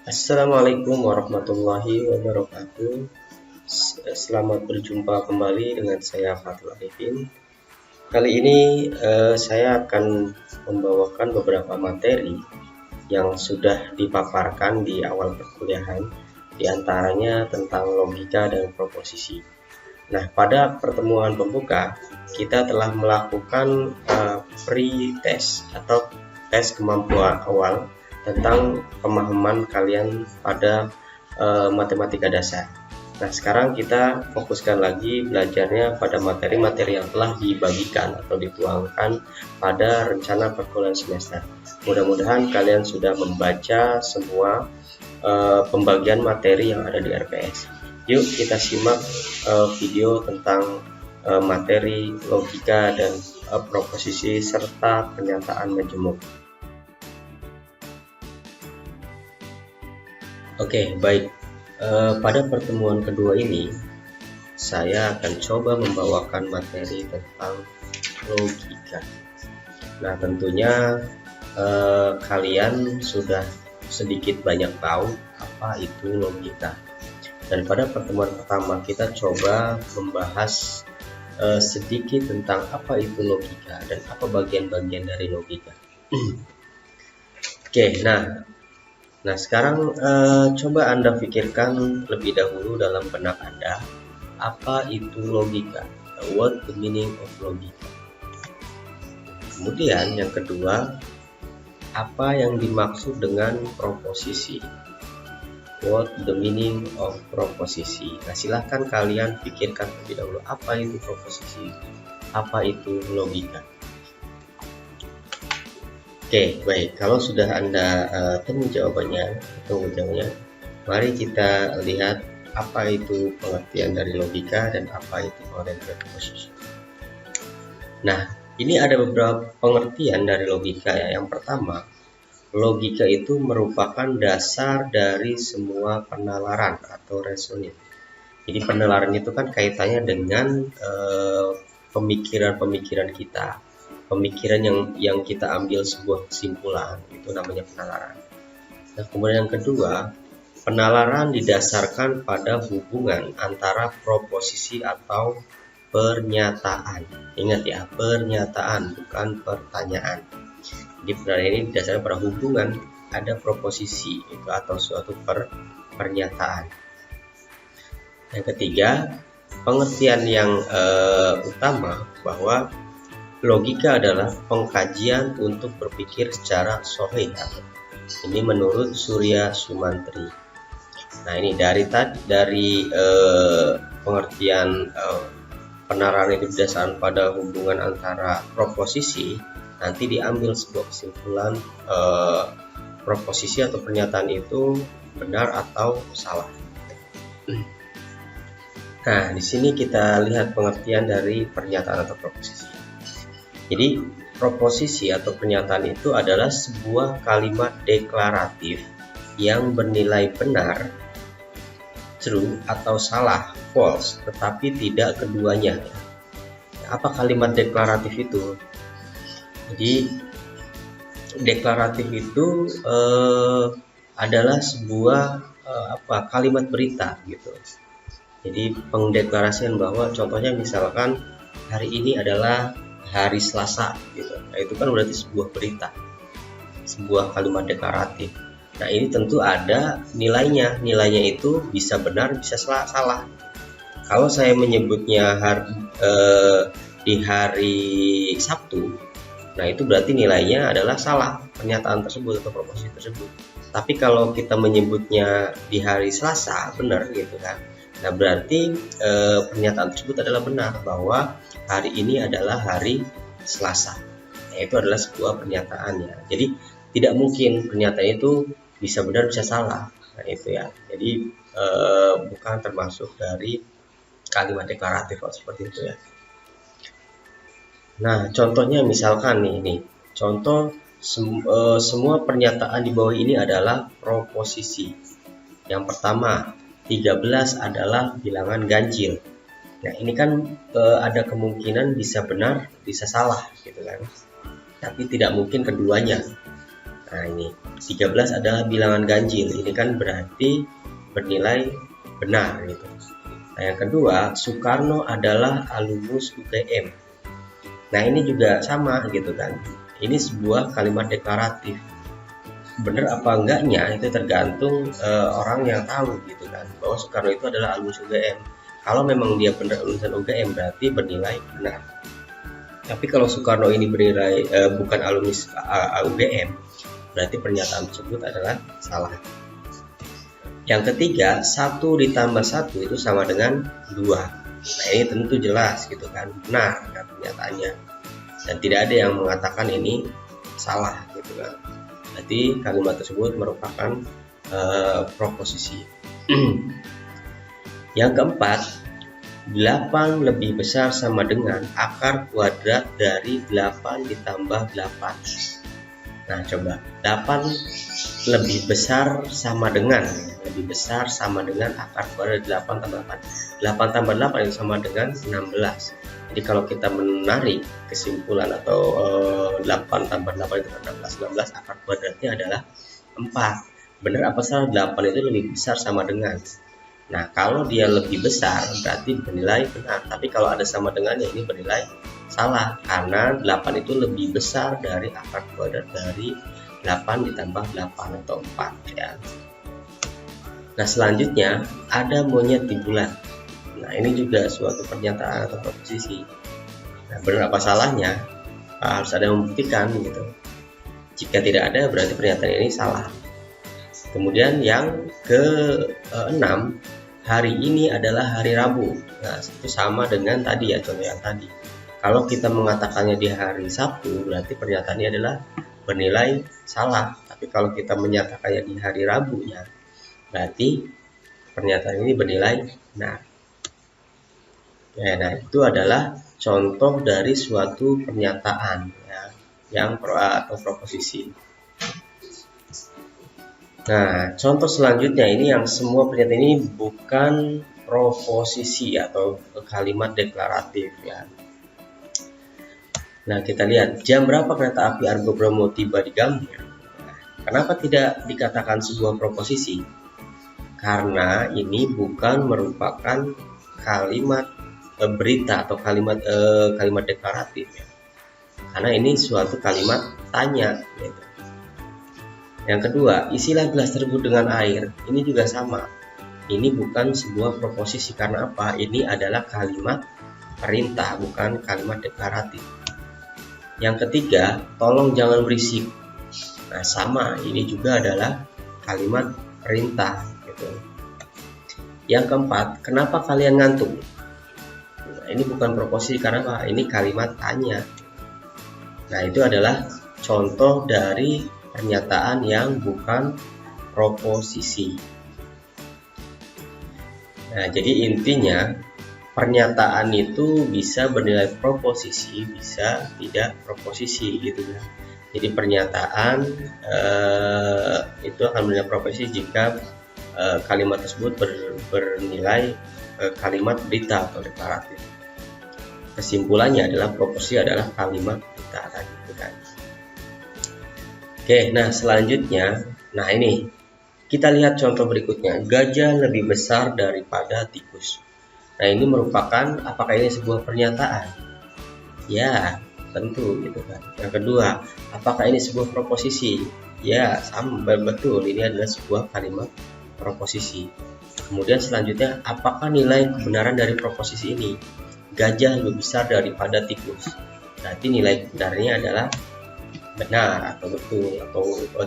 Assalamualaikum warahmatullahi wabarakatuh. Selamat berjumpa kembali dengan saya Fatul Arifin. Kali ini saya akan membawakan beberapa materi yang sudah dipaparkan di awal perkuliahan, diantaranya tentang logika dan proposisi. Nah, pada pertemuan pembuka kita telah melakukan pre-test atau tes kemampuan awal tentang pemahaman kalian pada matematika dasar. Nah, sekarang kita fokuskan lagi belajarnya pada materi-materi yang telah dibagikan atau dituangkan pada rencana perkuliahan semester. Mudah-mudahan kalian sudah membaca semua pembagian materi yang ada di RPS. Yuk kita simak video tentang materi logika dan proposisi serta pernyataan majemuk. Oke, baik. Pada pertemuan kedua ini, saya akan coba membawakan materi tentang logika. Nah, tentunya kalian sudah sedikit banyak tahu apa itu logika. Dan pada pertemuan pertama kita coba membahas sedikit tentang apa itu logika dan apa bagian-bagian dari logika. Oke, Nah, sekarang coba Anda pikirkan lebih dahulu dalam benak Anda, apa itu logika? What the meaning of logika? Kemudian yang kedua, apa yang dimaksud dengan proposisi? What the meaning of proposisi? Nah, silahkan kalian pikirkan lebih dahulu, apa itu proposisi? Apa itu logika? Oke, baik. Kalau sudah Anda temu jawabannya, mari kita lihat apa itu pengertian dari logika dan apa itu pengertian dari proposisi. Nah, ini ada beberapa pengertian dari logika ya. Yang pertama, logika itu merupakan dasar dari semua penalaran atau reasoning. Jadi penalaran itu kan kaitannya dengan pemikiran-pemikiran kita. Pemikiran yang kita ambil sebuah kesimpulan, itu namanya penalaran. Nah, kemudian yang kedua, penalaran didasarkan pada hubungan antara proposisi atau pernyataan. Ingat ya, pernyataan bukan pertanyaan. Jadi penalaran ini didasarkan pada hubungan ada proposisi itu atau suatu pernyataan. Yang ketiga, pengertian yang utama bahwa logika adalah pengkajian untuk berpikir secara sahih. Ini menurut Surya Sumantri. Nah, ini dari pengertian penalaran itu berdasarkan pada hubungan antara proposisi, nanti diambil sebuah kesimpulan proposisi atau pernyataan itu benar atau salah. Nah, di sini kita lihat pengertian dari pernyataan atau proposisi. Jadi, proposisi atau pernyataan itu adalah sebuah kalimat deklaratif yang bernilai benar, true, atau salah, false, tetapi tidak keduanya. Apa kalimat deklaratif itu? Jadi, deklaratif itu adalah sebuah kalimat berita gitu. Jadi, pengdeklarasian bahwa contohnya misalkan hari ini adalah hari Selasa gitu. Nah, itu kan berarti sebuah berita, sebuah kalimat deklaratif. Nah, ini tentu ada nilainya. Nilainya itu bisa benar, bisa salah. Kalau saya menyebutnya di hari Sabtu, nah itu berarti nilainya adalah salah pernyataan tersebut atau proposisi tersebut. Tapi kalau kita menyebutnya di hari Selasa, benar gitu kan. Nah, berarti pernyataan tersebut adalah benar bahwa hari ini adalah hari Selasa. Nah, itu adalah sebuah pernyataannya. Jadi tidak mungkin pernyataan itu bisa benar bisa salah. Nah, itu ya. Jadi bukan termasuk dari kalimat deklaratif seperti itu ya. Nah, contohnya misalkan nih. Contoh semua pernyataan di bawah ini adalah proposisi. Yang pertama, 13 adalah bilangan ganjil. Nah, ini kan ada kemungkinan bisa benar, bisa salah gitu kan. Tapi tidak mungkin keduanya. Nah, Nah, ini 13 adalah bilangan ganjil. Ini kan berarti bernilai benar gitu. Nah, yang kedua, Soekarno adalah alumnus UGM. Nah, ini juga sama gitu kan. Ini sebuah kalimat deklaratif. Benar apa enggaknya itu tergantung orang yang tahu gitu kan, bahwa Soekarno itu adalah alumnus UGM. Kalau memang dia benar lulusan UGM berarti bernilai benar. Tapi kalau Soekarno ini bernilai bukan alumnus UGM, berarti pernyataan tersebut adalah salah. Yang ketiga, 1 ditambah 1 itu sama dengan 2. Nah, ini tentu jelas gitu kan, benar kan pernyataannya. Dan tidak ada yang mengatakan ini salah gitu kan. Berarti kalimat tersebut merupakan proposisi. Yang keempat, 8 lebih besar sama dengan akar kuadrat dari 8 ditambah 8. Nah, coba 8 lebih besar sama dengan akar kuadrat 8 tambah 8. 8 tambah 8 itu sama dengan 16. Jadi kalau kita menarik kesimpulan atau 8 tambah 8 itu 16 akar kuadratnya adalah 4. Benar apa salah? 8 itu lebih besar sama dengan. Nah, kalau dia lebih besar berarti bernilai benar. Tapi kalau ada sama dengannya ini bernilai salah, karena 8 itu lebih besar dari akar kuadrat dari 8 ditambah 8 atau 4 ya. Nah, selanjutnya ada monyet di bulan. Nah, ini juga suatu pernyataan atau proposisi. Nah, benar apa salahnya? Harus ada yang membuktikan gitu. Jika tidak ada berarti pernyataan ini salah. Kemudian yang ke-6, hari ini adalah hari Rabu. Nah, itu sama dengan tadi ya, contoh yang tadi. Kalau kita mengatakannya di hari Sabtu, berarti pernyataannya adalah bernilai salah. Tapi kalau kita menyatakannya di hari Rabu ya, berarti pernyataan ini bernilai benar. Ya, nah, itu adalah contoh dari suatu pernyataan ya, yang atau proposisi. Nah, contoh selanjutnya ini yang semua pernyataan ini bukan proposisi atau kalimat deklaratif ya. Nah, kita lihat jam berapa kereta api Argo Bromo tiba di Gambir. Nah, kenapa tidak dikatakan sebuah proposisi? Karena ini bukan merupakan kalimat berita atau kalimat deklaratif ya. Karena ini suatu kalimat tanya gitu. Yang kedua, isilah gelas tersebut dengan air. Ini juga sama. Ini bukan sebuah proposisi karena apa? Ini adalah kalimat perintah, bukan kalimat deklaratif. Yang ketiga, tolong jangan berisik. Nah, sama. Ini juga adalah kalimat perintah gitu. Yang keempat, kenapa kalian ngantuk? Nah, ini bukan proposisi karena apa? Ini kalimat tanya. Nah, itu adalah contoh dari pernyataan yang bukan proposisi. Nah, jadi intinya pernyataan itu bisa bernilai proposisi, bisa tidak proposisi gitu ya. Jadi pernyataan itu akan bernilai proposisi jika kalimat tersebut bernilai kalimat berita atau deklaratif. Kesimpulannya adalah proposisi adalah kalimat berita gitu kan. Oke, nah selanjutnya, nah ini kita lihat contoh berikutnya. Gajah lebih besar daripada tikus. Nah, ini merupakan, apakah ini sebuah pernyataan? Ya, tentu gitu kan. Yang kedua, apakah ini sebuah proposisi? Ya, sama, betul. Ini adalah sebuah kalimat proposisi. Kemudian selanjutnya, apakah nilai kebenaran dari proposisi ini? Gajah lebih besar daripada tikus. Berarti nilai kebenarannya adalah benar atau betul atau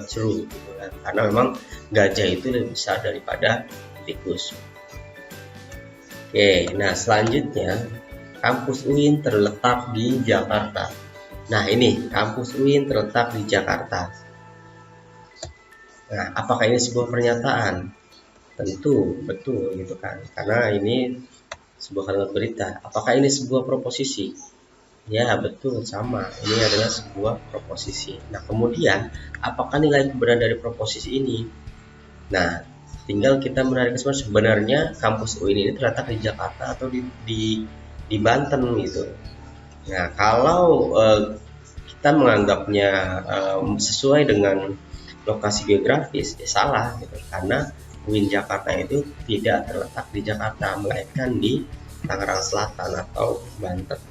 true gitu kan. Karena memang gajah itu lebih besar daripada tikus. Oke, nah selanjutnya kampus UIN terletak di Jakarta. Nah, ini kampus UIN terletak di Jakarta. Nah, apakah ini sebuah pernyataan? Tentu betul gitu kan. Karena ini sebuah kalimat berita. Apakah ini sebuah proposisi? Ya, betul, sama. Ini adalah sebuah proposisi. Nah, kemudian apakah nilai kebenaran dari proposisi ini? Nah, tinggal kita menarik kesimpulan sebenarnya kampus UIN ini terletak di Jakarta atau di Banten gitu. Nah, kalau kita menganggapnya sesuai dengan lokasi geografis, ya salah gitu. Karena UIN Jakarta itu tidak terletak di Jakarta, melainkan di Tangerang Selatan atau Banten.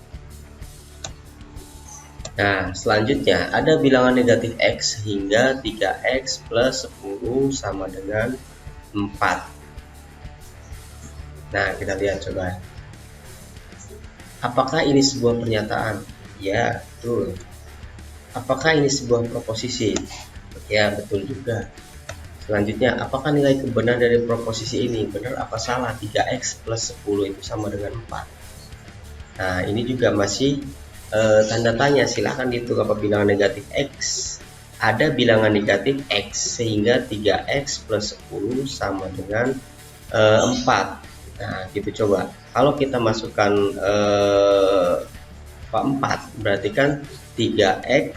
Nah, selanjutnya ada bilangan negatif X hingga 3X plus 10 sama dengan 4. Nah, kita lihat coba. Apakah ini sebuah pernyataan? Ya, betul. Apakah ini sebuah proposisi? Ya, betul juga. Selanjutnya, apakah nilai kebenaran dari proposisi ini? Benar apa salah? 3X plus 10 itu sama dengan 4. Nah, ini juga masih tanda tanya. Silahkan dihitung apa bilangan negatif X. Ada bilangan negatif X sehingga 3X plus 10 sama dengan 4. Nah, gitu coba. Kalau kita masukkan 4, berarti kan 3X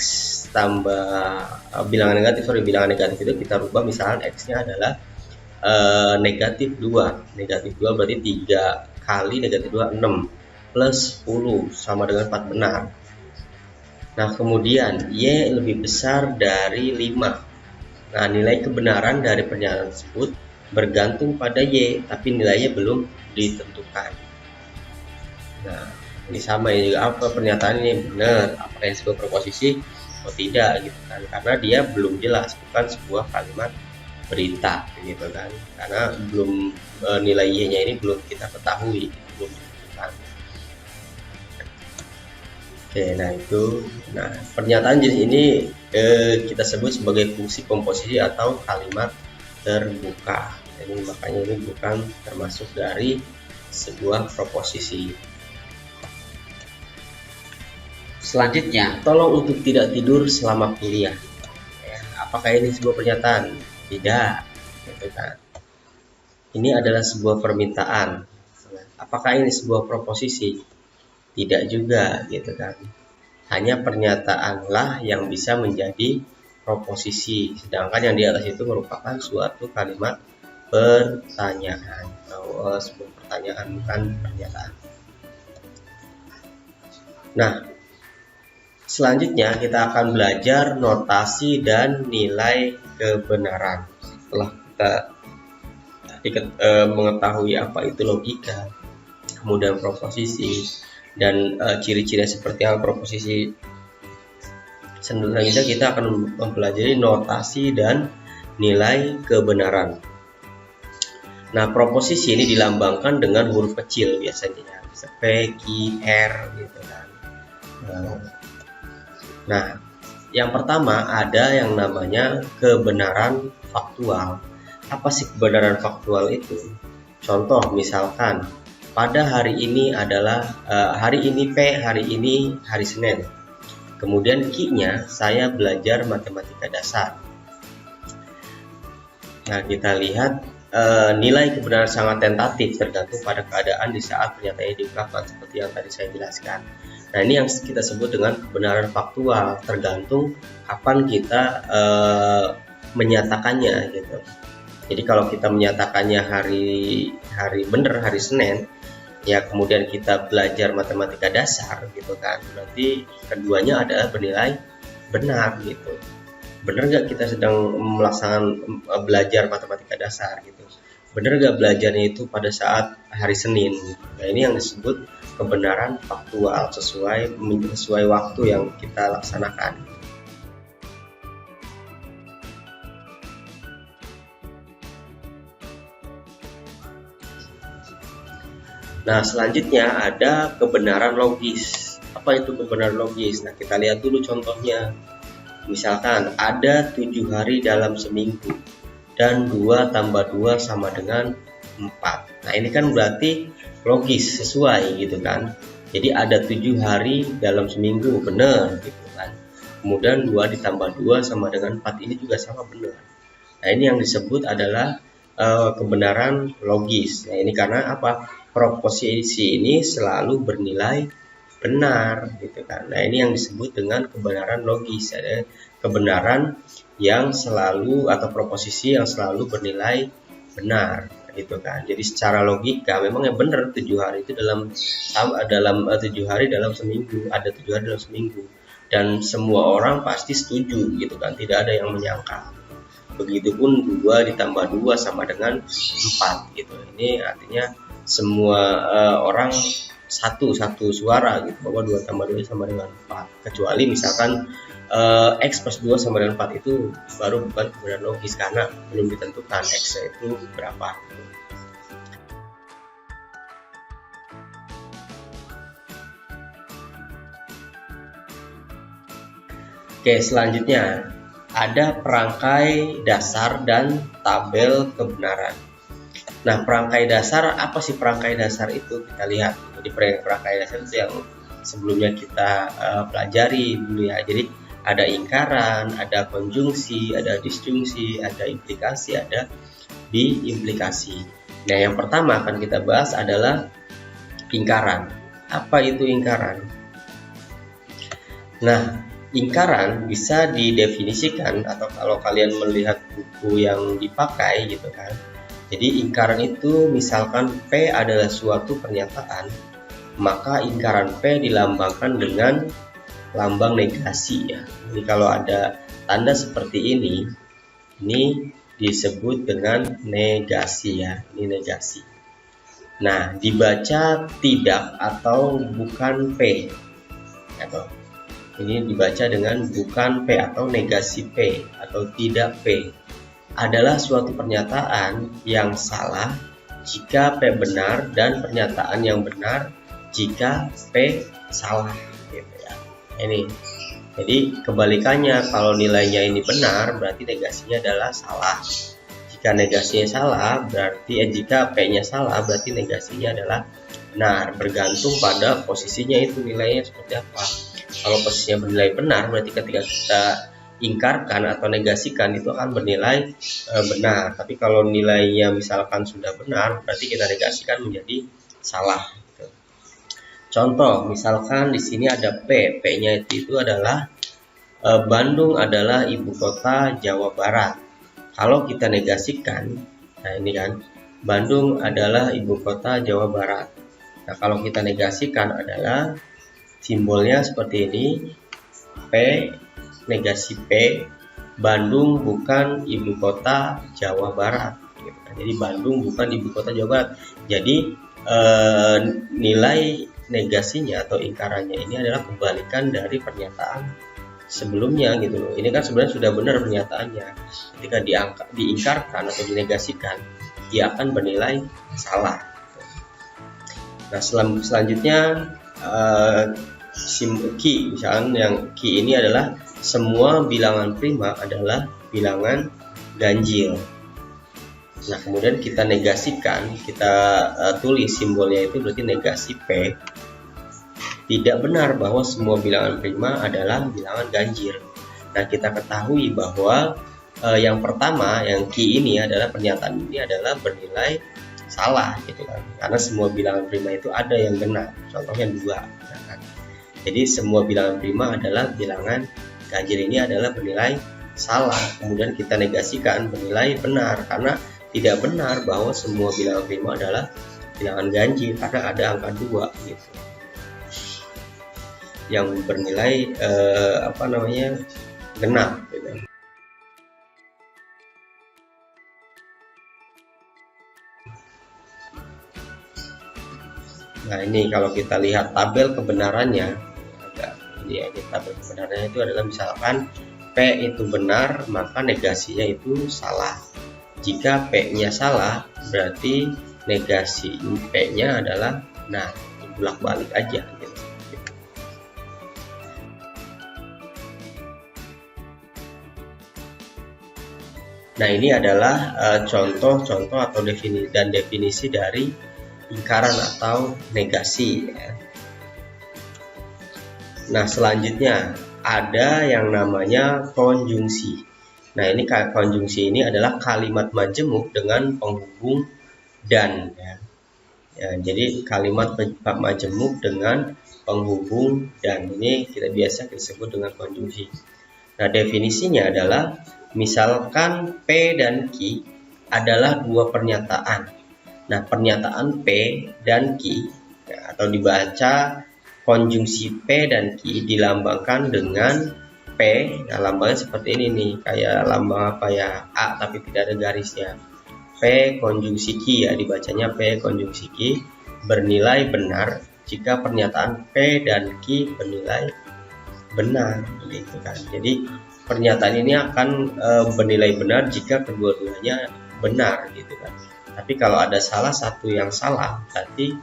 tambah bilangan negatif itu kita rubah, misalnya X-nya adalah negatif 2. Negatif 2 berarti 3 kali negatif 2, 6. Plus 10 sama dengan 4, benar. Nah, kemudian Y lebih besar dari 5. Nah, nilai kebenaran dari pernyataan tersebut bergantung pada Y, tapi nilainya belum ditentukan. Nah, ini sama ya juga, apa pernyataan ini benar, apakah ini sebuah proposisi atau tidak gitu kan, karena dia belum jelas, bukan sebuah kalimat berita gitu kan, karena belum nilai Y-nya ini belum kita ketahui, belum ditentukan. Oke, nah pernyataan jenis ini kita sebut sebagai fungsi komposisi atau kalimat terbuka. Jadi makanya ini bukan termasuk dari sebuah proposisi. Selanjutnya, tolong untuk tidak tidur selama kuliah. Ya, apakah ini sebuah pernyataan? Tidak, gitu kan. Ini adalah sebuah permintaan. Apakah ini sebuah proposisi? Tidak juga, gitu kan. Hanya pernyataanlah yang bisa menjadi proposisi, sedangkan yang di atas itu merupakan suatu kalimat pertanyaan atau sebuah pertanyaan, bukan pernyataan. Nah, selanjutnya kita akan belajar notasi dan nilai kebenaran. Setelah kita mengetahui apa itu logika, kemudian proposisi, dan ciri-ciri seperti apa proposisi, selanjutnya kita akan mempelajari notasi dan nilai kebenaran. Nah, proposisi ini dilambangkan dengan huruf kecil biasanya, P, Q, R gitu kan. Nah, yang pertama ada yang namanya kebenaran faktual. Apa sih kebenaran faktual itu? Contoh misalkan, pada hari ini adalah hari ini P, hari ini hari Senin. Kemudian Q-nya saya belajar matematika dasar. Nah, kita lihat nilai kebenaran sangat tentatif, tergantung pada keadaan di saat pernyataannya diungkapkan, seperti yang tadi saya jelaskan. Nah, ini yang kita sebut dengan kebenaran faktual, tergantung kapan kita menyatakannya gitu. Jadi kalau kita menyatakannya hari benar, hari Senin, ya kemudian kita belajar matematika dasar gitu kan, berarti keduanya adalah bernilai benar gitu. Benar gak kita sedang melaksanakan belajar matematika dasar gitu? Benar gak belajarnya itu pada saat hari Senin? Nah, ini yang disebut kebenaran faktual, sesuai waktu yang kita laksanakan. Nah, selanjutnya ada kebenaran logis. Apa itu kebenaran logis? Nah, kita lihat dulu contohnya. Misalkan ada 7 hari dalam seminggu dan 2 tambah 2 sama dengan 4. Nah, ini kan berarti logis, sesuai gitu kan. Jadi ada 7 hari dalam seminggu, benar gitu kan. Kemudian 2 ditambah 2 sama dengan 4, ini juga sama, benar. Nah, ini yang disebut adalah kebenaran logis. Nah, ini karena apa? Proposisi ini selalu bernilai benar gitu kan. Nah, ini yang disebut dengan kebenaran logis. Ada kebenaran yang selalu atau proposisi yang selalu bernilai benar gitu kan. Jadi secara logika memang yang benar 7 hari itu dalam 7 hari dalam seminggu, ada 7 hari dalam seminggu, dan semua orang pasti setuju gitu kan, tidak ada yang menyangkal. Begitupun 2 ditambah 2 sama dengan 4 gitu. Ini artinya semua orang satu suara gitu, bahwa 2 tambah 2 sama dengan 4. Kecuali misalkan X plus 2 sama dengan 4 itu baru bukan kebenaran logis karena belum ditentukan X itu berapa. Oke, selanjutnya ada perangkai dasar dan tabel kebenaran. Nah, perangkai dasar, apa sih perangkai dasar itu? Kita lihat. Jadi perangkai dasar itu yang sebelumnya kita pelajari dulu ya. Jadi ada ingkaran, ada konjungsi, ada disjungsi, ada implikasi, ada diimplikasi. Nah, yang pertama akan kita bahas adalah ingkaran. Apa itu ingkaran? Nah, ingkaran bisa didefinisikan, atau kalau kalian melihat buku yang dipakai gitu kan. Jadi ingkaran itu misalkan P adalah suatu pernyataan, maka ingkaran P dilambangkan dengan lambang negasi ya. Jadi kalau ada tanda seperti ini disebut dengan negasi ya. Ini negasi. Nah, dibaca tidak atau bukan P. Atau ini dibaca dengan bukan P atau negasi P atau tidak P. Adalah suatu pernyataan yang salah jika P benar dan pernyataan yang benar jika P salah gitu ya. Ini. Jadi kebalikannya, kalau nilainya ini benar berarti negasinya adalah salah. Jika negasinya salah berarti jika P-nya salah berarti negasinya adalah benar, bergantung pada posisinya itu nilainya seperti apa. Kalau posisinya bernilai benar berarti ketika kita ingkarkan atau negasikan itu akan bernilai benar. Tapi kalau nilainya misalkan sudah benar berarti kita negasikan menjadi salah. Gitu. Contoh, misalkan di sini ada P, P-nya itu adalah Bandung adalah ibu kota Jawa Barat. Kalau kita negasikan, nah ini kan Bandung adalah ibu kota Jawa Barat. Nah kalau kita negasikan adalah simbolnya seperti ini, P negasi P, Bandung bukan ibu kota Jawa Barat. Jadi Bandung bukan ibu kota Jawa Barat. Jadi nilai negasinya atau ingkarannya ini adalah kebalikan dari pernyataan sebelumnya gitu loh. Ini kan sebenarnya sudah benar pernyataannya. Ketika diingkarkan atau dinegasikan, dia akan bernilai salah. Nah selanjutnya key, misalnya yang key ini adalah semua bilangan prima adalah bilangan ganjil. Nah kemudian kita negasikan, kita tulis simbolnya itu berarti negasi P. Tidak benar bahwa semua bilangan prima adalah bilangan ganjil. Nah kita ketahui bahwa yang pertama, yang key ini adalah pernyataan ini adalah bernilai salah gitu kan, karena semua bilangan prima itu ada yang benar, contohnya 2 kan? Jadi semua bilangan prima adalah bilangan ganjil, ini adalah bernilai salah. Kemudian kita negasikan bernilai benar, karena tidak benar bahwa semua bilangan prima adalah bilangan ganjil, karena ada angka 2 gitu yang bernilai genap gitu. Nah ini kalau kita lihat tabel kebenarannya, tabel kebenarannya itu adalah misalkan P itu benar maka negasinya itu salah. Jika P-nya salah berarti negasi P-nya adalah benar. Bolak-balik aja gitu. Nah ini adalah contoh-contoh atau definisi dari ingkaran atau negasi ya. Nah selanjutnya ada yang namanya konjungsi. Nah ini konjungsi ini adalah kalimat majemuk dengan penghubung dan ya. Jadi kalimat majemuk dengan penghubung dan ini kita biasa disebut dengan konjungsi. Nah definisinya adalah misalkan P dan Q adalah 2 pernyataan. Nah pernyataan P dan Q atau dibaca konjungsi P dan Q dilambangkan dengan P Nah lambangnya seperti ini nih, kayak lambang apa ya, A tapi tidak ada garisnya. P konjungsi Q ya, dibacanya P konjungsi Q, bernilai benar jika pernyataan P dan Q bernilai benar, gitu kan. Jadi pernyataan ini akan bernilai benar jika kedua-duanya benar, gitu kan. Tapi kalau ada salah satu yang salah, berarti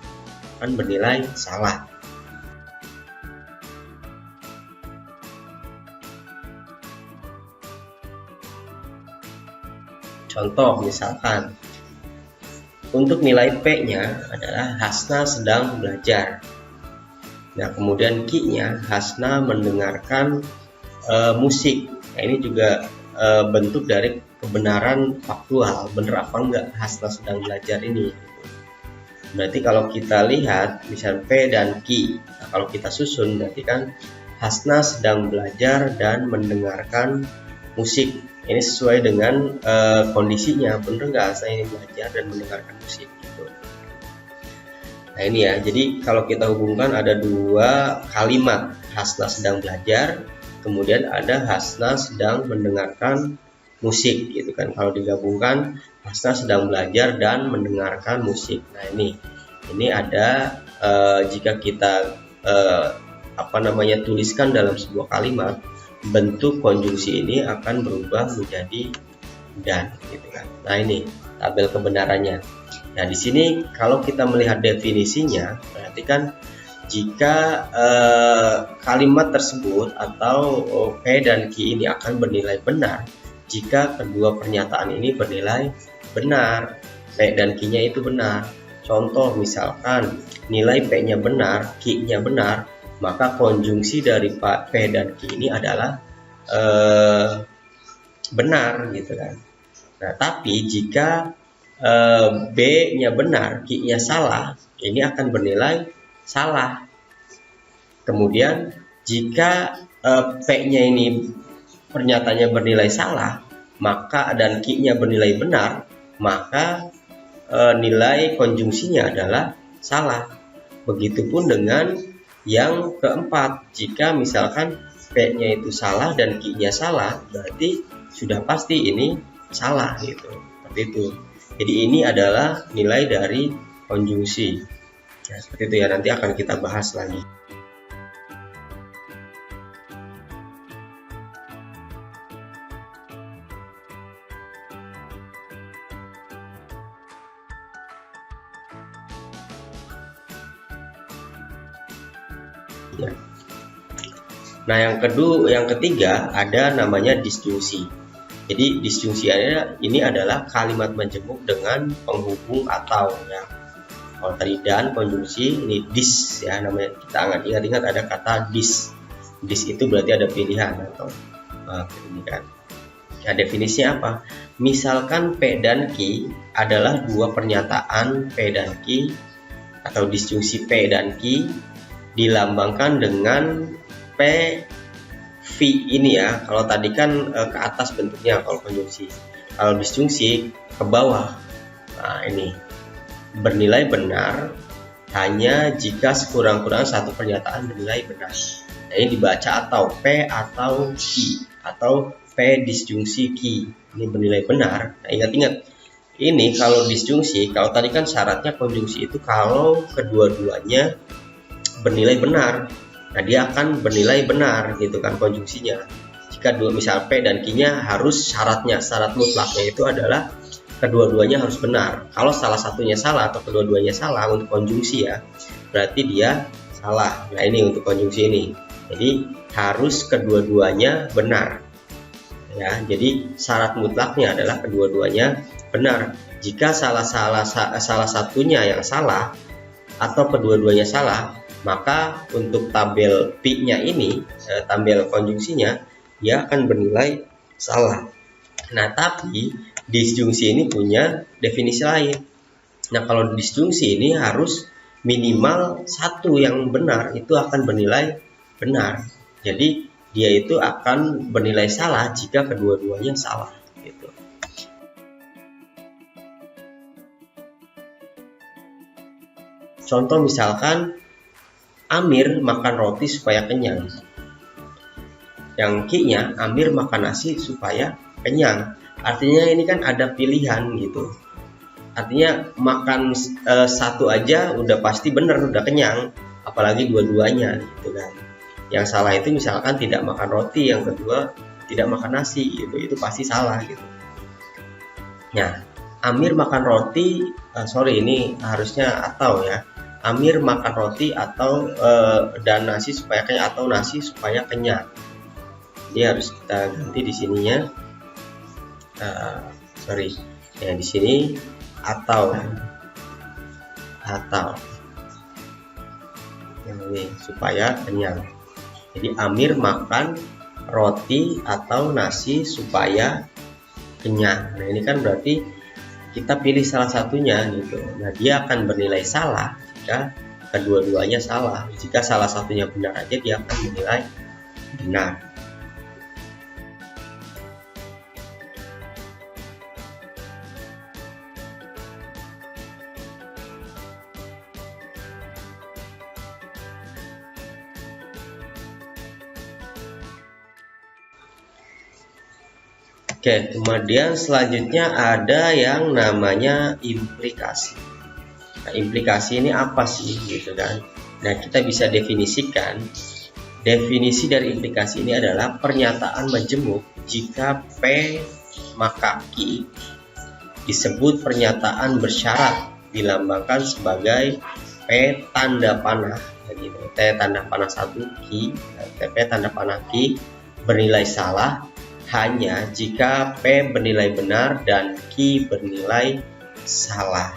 akan bernilai salah. Contoh misalkan, untuk nilai P-nya adalah Hasna sedang belajar. Nah, kemudian Q-nya Hasna mendengarkan musik. Nah, ini juga bentuk dari kebenaran faktual, benar apa enggak Hasna sedang belajar ini. Berarti kalau kita lihat misal P dan Q, nah, kalau kita susun berarti kan Hasna sedang belajar dan mendengarkan musik. Ini sesuai dengan kondisinya, bener nggak Hasna ini belajar dan mendengarkan musik gitu. Nah ini ya, jadi kalau kita hubungkan ada dua kalimat, Hasna sedang belajar, kemudian ada Hasna sedang mendengarkan musik gitu kan. Kalau digabungkan Hasna sedang belajar dan mendengarkan musik. Nah ini ada jika kita tuliskan dalam sebuah kalimat, bentuk konjungsi ini akan berubah menjadi dan, gitu kan. Nah ini tabel kebenarannya. Nah di sini kalau kita melihat definisinya, berarti kan jika kalimat tersebut atau P dan Q ini akan bernilai benar jika kedua pernyataan ini bernilai benar, P dan Q-nya itu benar. Contoh misalkan nilai P-nya benar, Q-nya benar, maka konjungsi dari P dan Q ini adalah benar, gitu kan. Nah tapi jika B-nya benar, Q-nya salah, ini akan bernilai salah. Kemudian jika P-nya ini pernyataannya bernilai salah, maka dan Q-nya bernilai benar, maka nilai konjungsinya adalah salah. Begitupun dengan yang keempat, jika misalkan P-nya itu salah dan Q-nya salah, berarti sudah pasti ini salah gitu. Seperti itu. Jadi ini adalah nilai dari konjungsi. Nah, seperti itu ya, nanti akan kita bahas lagi. Ya. Nah, yang ketiga ada namanya disjungsi. Jadi disjungsi ini adalah kalimat menjemuk dengan penghubung atau ya. Kalau tadi dan konjungsi, ini dis ya namanya. Kita ingat-ingat ada kata dis. Dis itu berarti ada pilihan atau ini kan. Nah, definisinya apa? Misalkan P dan Q adalah dua pernyataan P dan Q atau disjungsi P dan Q dilambangkan dengan P V ini ya. Kalau tadi kan ke atas bentuknya kalau konjungsi. Kalau disjungsi ke bawah. Nah, ini bernilai benar hanya jika sekurang-kurangnya satu pernyataan bernilai benar. Nah, ini dibaca atau P atau Q atau P disjungsi Q. Ini bernilai benar. Nah, ingat-ingat. Ini kalau disjungsi, kalau tadi kan syaratnya konjungsi itu kalau kedua-duanya bernilai benar. Nah, dia akan bernilai benar gitu kan konjungsinya. Jika misal P dan Q-nya harus syarat mutlaknya itu adalah kedua-duanya harus benar. Kalau salah satunya salah atau kedua-duanya salah untuk konjungsi ya, berarti dia salah. Nah, ini untuk konjungsi ini. Jadi harus kedua-duanya benar. Ya, jadi syarat mutlaknya adalah kedua-duanya benar. Jika salah satunya yang salah atau kedua-duanya salah, maka untuk tabel P-nya ini, tabel konjungsinya, dia akan bernilai salah. Nah, tapi disjungsi ini punya definisi lain. Nah, kalau disjungsi ini harus minimal satu yang benar itu akan bernilai benar. Jadi dia itu akan bernilai salah jika kedua-duanya salah. Gitu. Contoh misalkan Amir makan roti supaya kenyang. Yang Q-nya Amir makan nasi supaya kenyang. Artinya ini kan ada pilihan gitu. Artinya makan satu aja udah pasti bener, udah kenyang, apalagi dua-duanya gitu kan. Yang salah itu misalkan tidak makan roti, yang kedua tidak makan nasi gitu, itu pasti salah gitu. Nah, Amir makan roti, ini harusnya atau ya. Amir makan roti atau dan nasi supaya kenyang, atau nasi supaya kenyang. Ini harus kita ganti di sininya. Ya di sini atau ini supaya kenyang. Jadi Amir makan roti atau nasi supaya kenyang. Nah, ini kan berarti kita pilih salah satunya gitu. Nah, dia akan bernilai salah jika kedua-duanya salah. Jika salah satunya benar aja, dia akan bernilai benar. Oke, kemudian selanjutnya ada yang namanya implikasi. Nah, implikasi ini apa sih gitu kan? Nah, kita bisa definisikan. Definisi dari implikasi ini adalah pernyataan majemuk jika P maka Q disebut pernyataan bersyarat dilambangkan sebagai P tanda panah. Gitu. T tanda panah 1 Q, P tanda panah Q bernilai salah hanya jika P bernilai benar dan Q bernilai salah.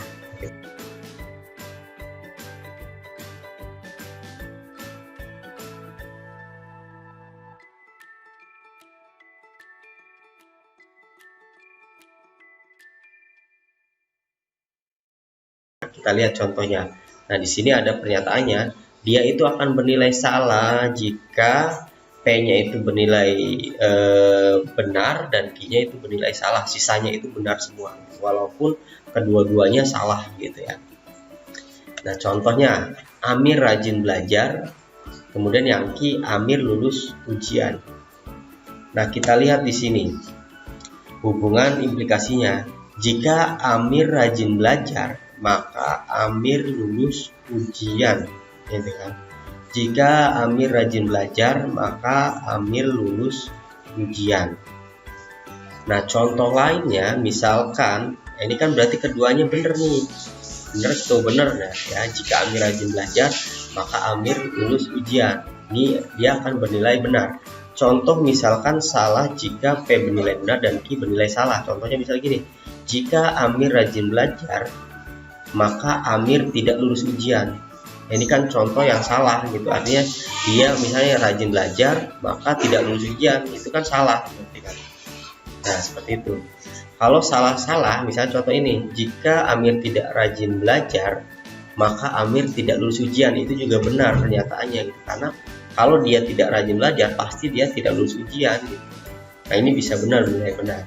Kita lihat contohnya. Nah, di sini ada pernyataannya, dia itu akan bernilai salah jika P-nya itu bernilai benar dan Q-nya itu bernilai salah. Sisanya itu benar semua, walaupun kedua-duanya salah gitu ya. Nah, contohnya Amir rajin belajar, kemudian yang Q, Amir lulus ujian. Nah, kita lihat di sini hubungan implikasinya. Jika Amir rajin belajar, maka Amir lulus ujian, gitu kan? Jika Amir rajin belajar, maka Amir lulus ujian. Nah, contoh lainnya, misalkan ini kan berarti keduanya benar nih, benar atau benar ya. Jika Amir rajin belajar, maka Amir lulus ujian. Ini dia akan bernilai benar. Contoh misalkan salah jika P bernilai benar dan Q bernilai salah. Contohnya misalnya gini, jika Amir rajin belajar, maka Amir tidak lulus ujian. Ini kan contoh yang salah gitu, artinya dia misalnya rajin belajar maka tidak lulus ujian, itu kan salah gitu kan. Nah, seperti itu. Kalau salah-salah, misalnya contoh ini, jika Amir tidak rajin belajar maka Amir tidak lulus ujian, itu juga benar pernyataannya gitu. Karena kalau dia tidak rajin belajar pasti dia tidak lulus ujian gitu. Nah, ini bisa benar, benar.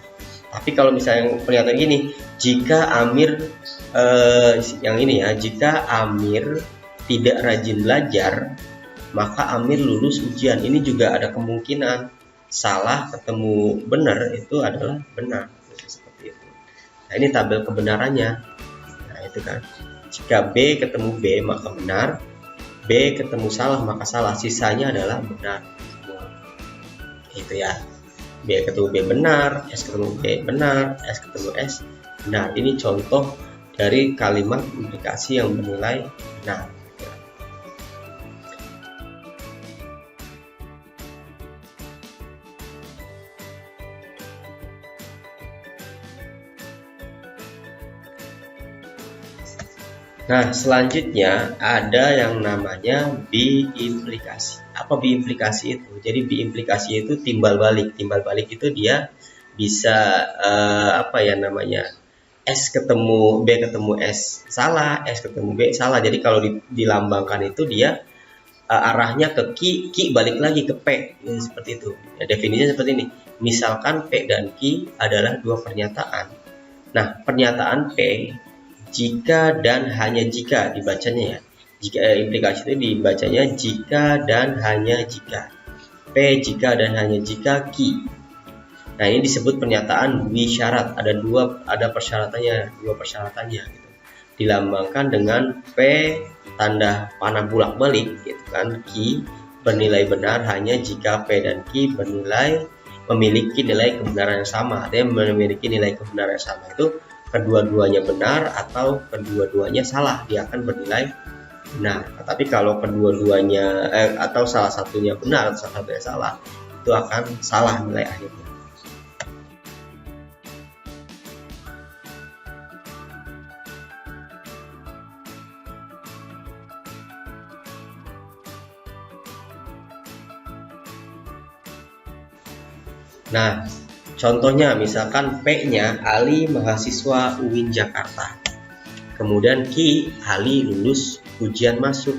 Tapi kalau misalnya pernyataan gini, jika Amir yang ini ya, jika Amir tidak rajin belajar, maka Amir lulus ujian. Ini juga ada kemungkinan salah ketemu benar itu adalah benar. Seperti itu. Nah, ini tabel kebenarannya. Nah, itu kan. Jika B ketemu B maka benar, B ketemu salah maka salah. Sisanya adalah benar. Itu ya. B ketemu B benar, S ketemu B benar, S ketemu S benar. Ini contoh dari kalimat implikasi yang bernilai benar. Nah, selanjutnya ada yang namanya biimplikasi. Apa biimplikasi itu? Jadi biimplikasi itu timbal balik. Timbal balik itu dia bisa S ketemu B ketemu S salah, S ketemu B salah. Jadi kalau dilambangkan itu dia arahnya ke Q balik lagi ke P. Seperti itu. Ya, definisinya seperti ini. Misalkan P dan Q adalah dua pernyataan. Nah, pernyataan P jika dan hanya jika dibacanya ya. Jika implikasi itu dibacanya jika dan hanya jika. P jika dan hanya jika Q. Nah, ini disebut pernyataan wisyarat. Ada persyaratannya, dua persyaratannya gitu. Dilambangkan dengan P tanda panah bolak-balik gitu kan. Q bernilai benar hanya jika P dan Q memiliki nilai kebenaran yang sama. Artinya memiliki nilai kebenaran yang sama itu kedua-duanya benar atau kedua-duanya salah, dia akan bernilai benar. Tapi kalau kedua-duanya atau salah satunya benar atau salah satunya salah, itu akan salah nilai akhirnya. Nah, contohnya misalkan P-nya Ali mahasiswa UIN Jakarta. Kemudian Q, Ali lulus ujian masuk.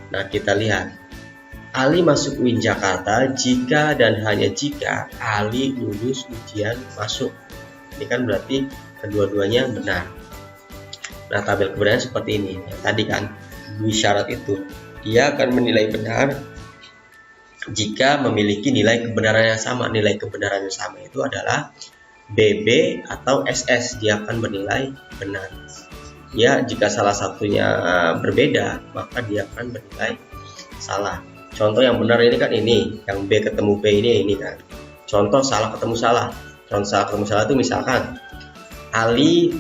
Nah, kita lihat. Ali masuk UIN Jakarta jika dan hanya jika Ali lulus ujian masuk. Ini kan berarti kedua-duanya benar. Nah, tabel kebenaran seperti ini. Tadi kan syarat itu dia akan menilai benar jika memiliki nilai kebenaran yang sama. Nilai kebenaran yang sama itu adalah BB atau SS, dia akan bernilai benar. Ya, jika salah satunya berbeda, maka dia akan bernilai salah. Contoh yang benar ini kan ini, yang B ketemu B ini kan. Contoh salah ketemu salah. Contoh salah ketemu salah itu misalkan Ali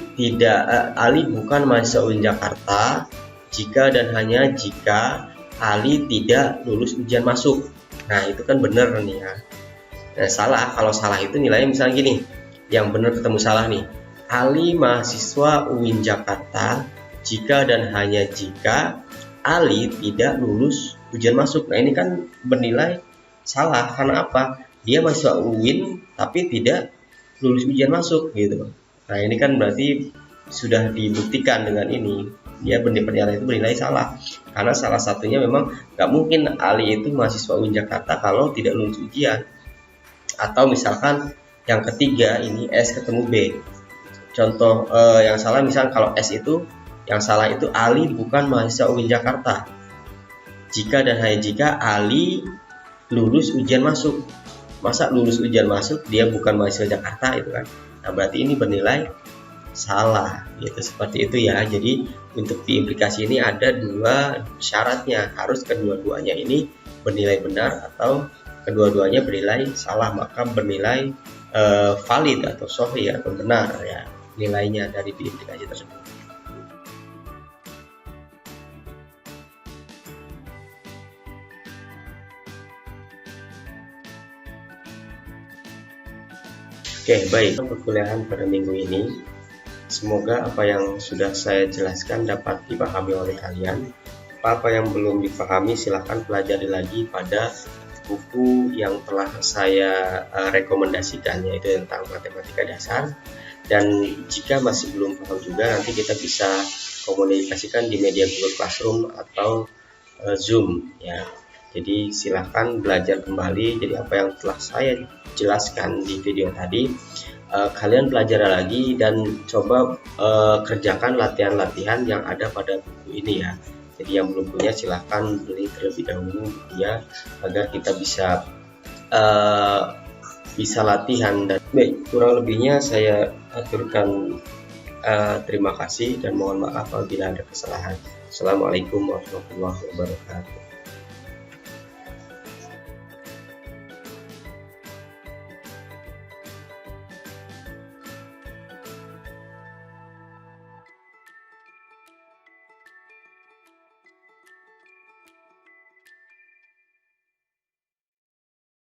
bukan mahasiswa UIN Jakarta jika dan hanya jika Ali tidak lulus ujian masuk. Nah, itu kan benar nih ya. Nah, salah, kalau salah itu nilainya misalnya gini. Yang benar ketemu salah nih. Ali mahasiswa UIN Jakarta jika dan hanya jika Ali tidak lulus ujian masuk. Nah, ini kan bernilai salah karena apa? Dia mahasiswa UIN tapi tidak lulus ujian masuk gitu. Nah, ini kan berarti sudah dibuktikan dengan ini. Dia pernyataan itu bernilai salah karena salah satunya memang nggak mungkin Ali itu mahasiswa UIN Jakarta kalau tidak lulus ujian. Atau misalkan yang ketiga ini S ketemu B. Contoh yang salah misalkan kalau S itu yang salah itu Ali bukan mahasiswa UIN Jakarta jika dan hanya jika Ali lulus ujian masuk. Masa lulus ujian masuk dia bukan mahasiswa Jakarta itu kan. Nah, berarti ini bernilai salah gitu, seperti itu ya. Jadi untuk di implikasi ini ada dua syaratnya, harus kedua-duanya ini bernilai benar atau kedua-duanya bernilai salah, maka bernilai valid atau sahih atau benar ya nilainya dari implikasi tersebut. Oke, baik, perkuliahan pada minggu ini semoga apa yang sudah saya jelaskan dapat dipahami oleh kalian. Apa yang belum dipahami silahkan pelajari lagi pada buku yang telah saya rekomendasikan, yaitu tentang matematika dasar. Dan jika masih belum paham juga, nanti kita bisa komunikasikan di media Google Classroom atau Zoom ya. Jadi silahkan belajar kembali. Jadi apa yang telah saya jelaskan di video tadi, kalian pelajari lagi dan coba kerjakan latihan-latihan yang ada pada buku ini ya. Jadi yang belum punya silahkan beli terlebih dahulu ya, agar kita bisa latihan. Dan baik, kurang lebihnya saya aturkan terima kasih dan mohon maaf apabila ada kesalahan. Assalamualaikum warahmatullahi wabarakatuh.